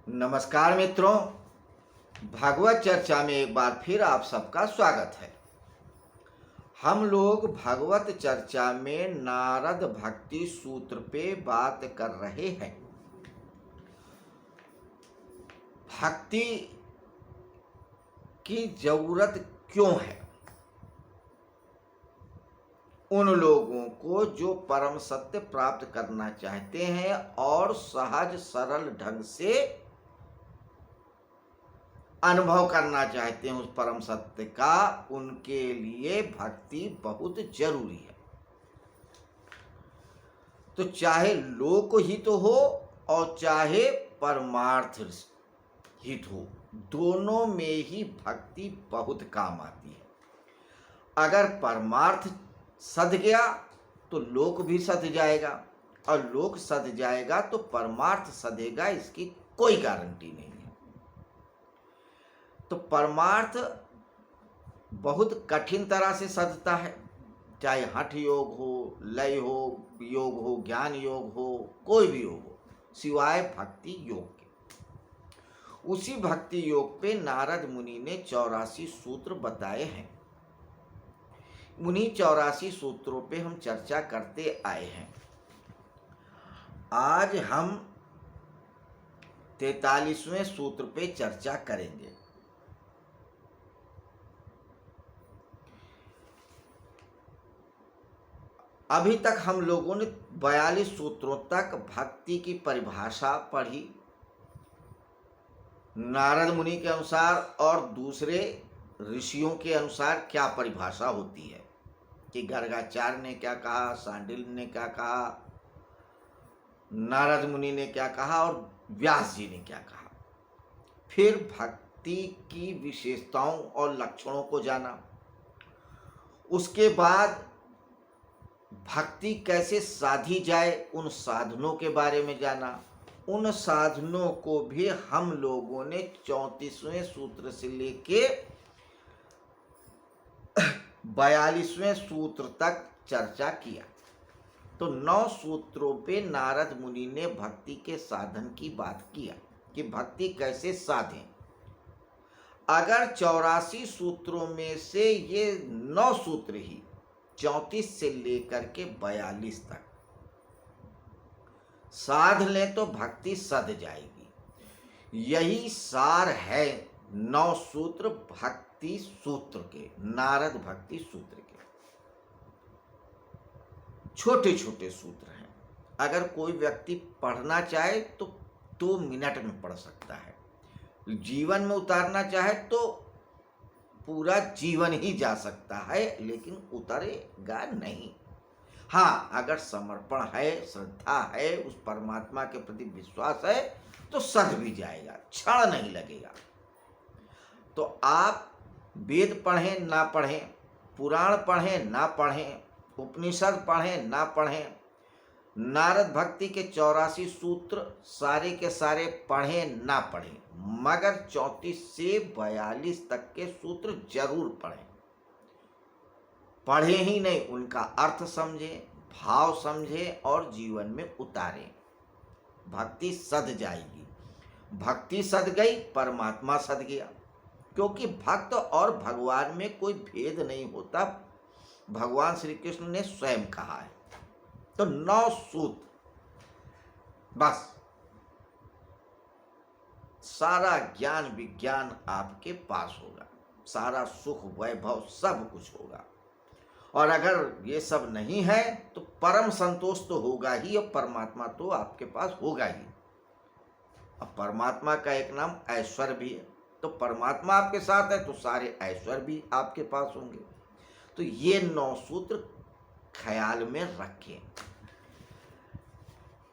नमस्कार मित्रों, भागवत चर्चा में एक बार फिर आप सबका स्वागत है। हम लोग भागवत चर्चा में नारद भक्ति सूत्र पे बात कर रहे हैं। भक्ति की जरूरत क्यों है उन लोगों को जो परम सत्य प्राप्त करना चाहते हैं और सहज सरल ढंग से अनुभव करना चाहते हैं उस परम सत्य का, उनके लिए भक्ति बहुत जरूरी है। तो चाहे लोक हित हो और चाहे परमार्थ हित हो, दोनों में ही भक्ति बहुत काम आती है। अगर परमार्थ सध गया तो लोक भी सध जाएगा, और लोक सध जाएगा तो परमार्थ सधेगा, इसकी कोई गारंटी नहीं है। तो परमार्थ बहुत कठिन तरह से सधता है, चाहे हठ योग हो, लय हो, योग हो, ज्ञान योग हो, कोई भी योग हो, सिवाय भक्ति योग के। उसी भक्ति योग पे नारद मुनि ने 84 सूत्र बताए हैं। उन्हीं 84 सूत्रों पे हम चर्चा करते आए हैं। आज हम 43वें सूत्र पे चर्चा करेंगे। अभी तक हम लोगों ने 42 सूत्रों तक भक्ति की परिभाषा पढ़ी, नारद मुनि के अनुसार और दूसरे ऋषियों के अनुसार क्या परिभाषा होती है, कि गर्गाचार्य ने क्या कहा, सांडिल्य ने क्या कहा, नारद मुनि ने क्या कहा और व्यास जी ने क्या कहा। फिर भक्ति की विशेषताओं और लक्षणों को जाना। उसके बाद भक्ति कैसे साधी जाए, उन साधनों के बारे में जाना। उन साधनों को भी हम लोगों ने 34वें सूत्र से लेके 42वें सूत्र तक चर्चा किया। तो 9 सूत्रों पे नारद मुनि ने भक्ति के साधन की बात किया कि भक्ति कैसे साधें। अगर 84 सूत्रों में से ये 9 सूत्र ही 34 से लेकर के 42 तक साध लें तो भक्ति सध जाएगी। यही सार है 9 सूत्र भक्ति सूत्र के, नारद भक्ति सूत्र के। छोटे छोटे सूत्र हैं, अगर कोई व्यक्ति पढ़ना चाहे तो 2 मिनट में पढ़ सकता है। जीवन में उतारना चाहे तो पूरा जीवन ही जा सकता है, लेकिन उतरेगा नहीं। हाँ, अगर समर्पण है, श्रद्धा है, उस परमात्मा के प्रति विश्वास है तो सध भी जाएगा, क्षण नहीं लगेगा। तो आप वेद पढ़ें ना पढ़ें, पुराण पढ़ें ना पढ़ें, उपनिषद पढ़ें ना पढ़ें, नारद भक्ति के 84 सूत्र सारे के सारे पढ़ें ना पढ़ें, मगर 34 से 42 तक के सूत्र जरूर पढ़ें। पढ़ें ही नहीं, उनका अर्थ समझें, भाव समझें और जीवन में उतारें। भक्ति सध जाएगी। भक्ति सध गई, परमात्मा सध गया। क्योंकि भक्त और भगवान में कोई भेद नहीं होता, भगवान श्री कृष्ण ने स्वयं कहा है। तो 9 सूत्र, बस सारा ज्ञान विज्ञान आपके पास होगा, सारा सुख वैभव सब कुछ होगा। और अगर ये सब नहीं है तो परम संतोष तो होगा ही, और परमात्मा तो आपके पास होगा ही। अब परमात्मा का एक नाम ऐश्वर्य भी है, तो परमात्मा आपके साथ है तो सारे ऐश्वर्य भी आपके पास होंगे। तो ये 9 सूत्र ख्याल में रखें।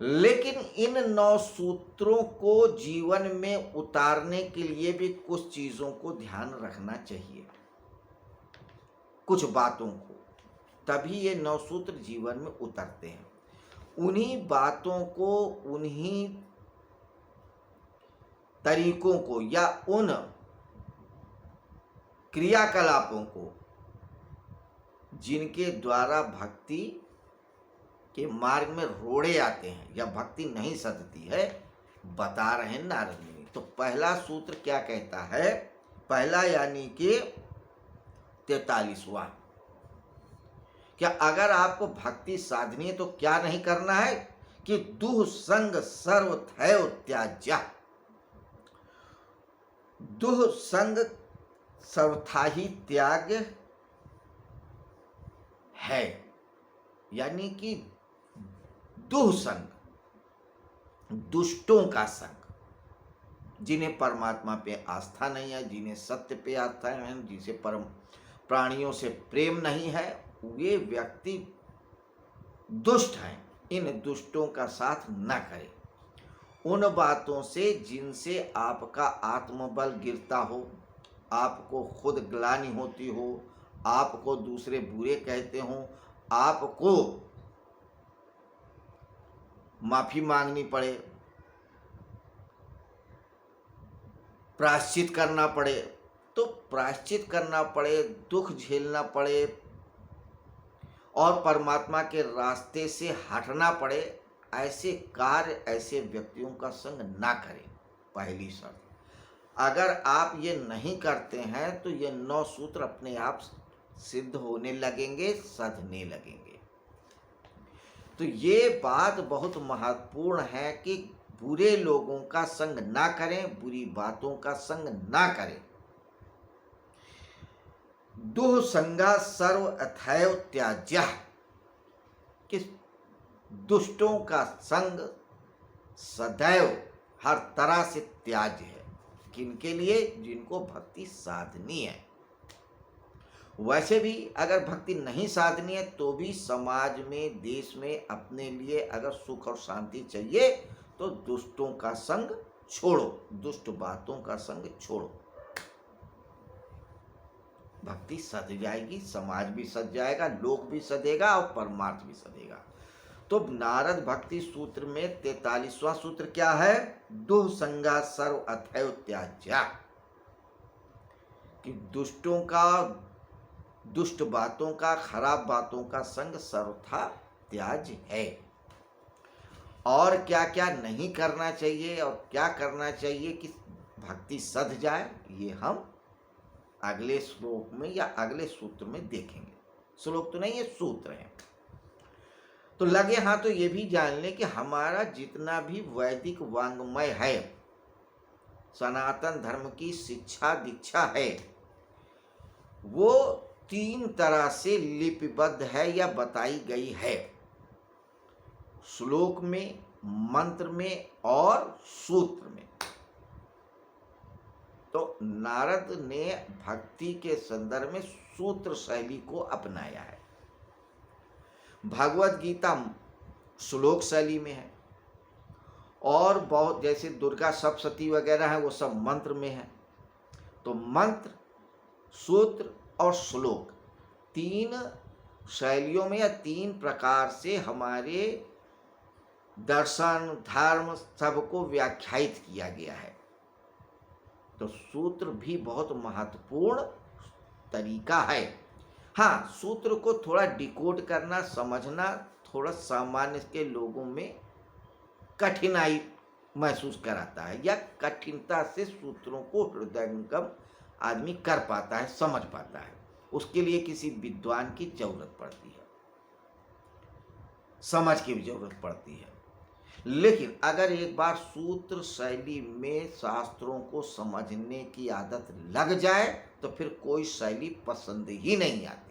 लेकिन इन 9 सूत्रों को जीवन में उतारने के लिए भी कुछ चीजों को ध्यान रखना चाहिए, कुछ बातों को, तभी ये 9 सूत्र जीवन में उतरते हैं। उन्हीं बातों को, उन्हीं तरीकों को या उन क्रियाकलापों को जिनके द्वारा भक्ति के मार्ग में रोड़े आते हैं या भक्ति नहीं सधती है, बता रहे हैं नारद मुनि। तो पहला सूत्र क्या कहता है? पहला यानी कि 43वां, क्या अगर आपको भक्ति साधनी है तो क्या नहीं करना है कि दुह संग सर्वथैव त्याज्य। दुह संग सर्वथा ही त्याग है, यानी कि दुह संग, दुष्टों का संग, जिन्हें परमात्मा पे आस्था नहीं है, जिन्हें सत्य पे आस्था है, जिसे परम प्राणियों से प्रेम नहीं है, वे व्यक्ति दुष्ट हैं। इन दुष्टों का साथ न करें। उन बातों से जिनसे आपका आत्मबल गिरता हो, आपको खुद ग्लानि होती हो, आपको दूसरे बुरे कहते हो, आपको माफी मांगनी पड़े, प्रायश्चित करना पड़े, तो प्रायश्चित करना पड़े, दुख झेलना पड़े और परमात्मा के रास्ते से हटना पड़े, ऐसे कार्य, ऐसे व्यक्तियों का संग ना करें। पहली शर्त। अगर आप ये नहीं करते हैं तो ये 9 सूत्र अपने आप सिद्ध होने लगेंगे, सधने लगेंगे। तो ये बात बहुत महत्वपूर्ण है कि बुरे लोगों का संग ना करें, बुरी बातों का संग ना करें। दुह संगा सर्व अथैव त्याज्य, कि दुष्टों का संग सदैव हर तरह से त्याज्य है। किनके लिए? जिनको भक्ति साधनी है। वैसे भी अगर भक्ति नहीं साधनी है तो भी समाज में, देश में अपने लिए अगर सुख और शांति चाहिए तो दुष्टों का संग छोड़ो, दुष्ट बातों का संग छोड़ो। भक्ति सज जाएगी, समाज भी सज जाएगा, लोक भी सजेगा और परमार्थ भी सजेगा। तो नारद भक्ति सूत्र में 43वां सूत्र क्या है? दुह संगा सर्व अथैव त्याज्य, कि दुष्टों का, दुष्ट बातों का, खराब बातों का संग सर्वथा त्याज है। और क्या क्या नहीं करना चाहिए और क्या करना चाहिए कि भक्ति सध जाए, ये हम अगले श्लोक में या अगले सूत्र में देखेंगे। श्लोक तो नहीं, ये सूत्र है। तो लगे हाँ तो ये भी जान लें कि हमारा जितना भी वैदिक वांग्मय है, सनातन धर्म की शिक्षा दीक्षा है, वो 3 तरह से लिपिबद्ध है या बताई गई है। श्लोक में, मंत्र में और सूत्र में। तो नारद ने भक्ति के संदर्भ में सूत्र शैली को अपनाया है। भगवत गीता श्लोक शैली में है और बहुत जैसे दुर्गा सप्तशती वगैरह है वो सब मंत्र में है। तो मंत्र, सूत्र और श्लोक 3 शैलियों में या 3 प्रकार से हमारे दर्शन, धर्म सबको व्याख्यायित किया गया है। तो सूत्र भी बहुत महत्वपूर्ण तरीका है। हाँ, सूत्र को थोड़ा डिकोड करना, समझना थोड़ा सामान्य के लोगों में कठिनाई महसूस कराता है, या कठिनता से सूत्रों को हृदयंगम आदमी कर पाता है, समझ पाता है। उसके लिए किसी विद्वान की जरूरत पड़ती है, समझ की भी जरूरत पड़ती है। लेकिन अगर एक बार सूत्र शैली में शास्त्रों को समझने की आदत लग जाए तो फिर कोई शैली पसंद ही नहीं आती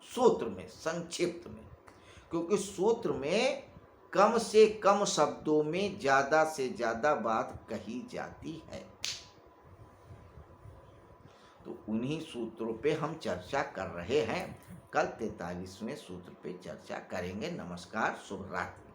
सूत्र में, संक्षिप्त में। क्योंकि सूत्र में कम से कम शब्दों में ज्यादा से ज्यादा बात कही जाती है। तो उन्हीं सूत्रों पे हम चर्चा कर रहे हैं। कल 43वें सूत्र पे चर्चा करेंगे। नमस्कार, शुभ रात्रि।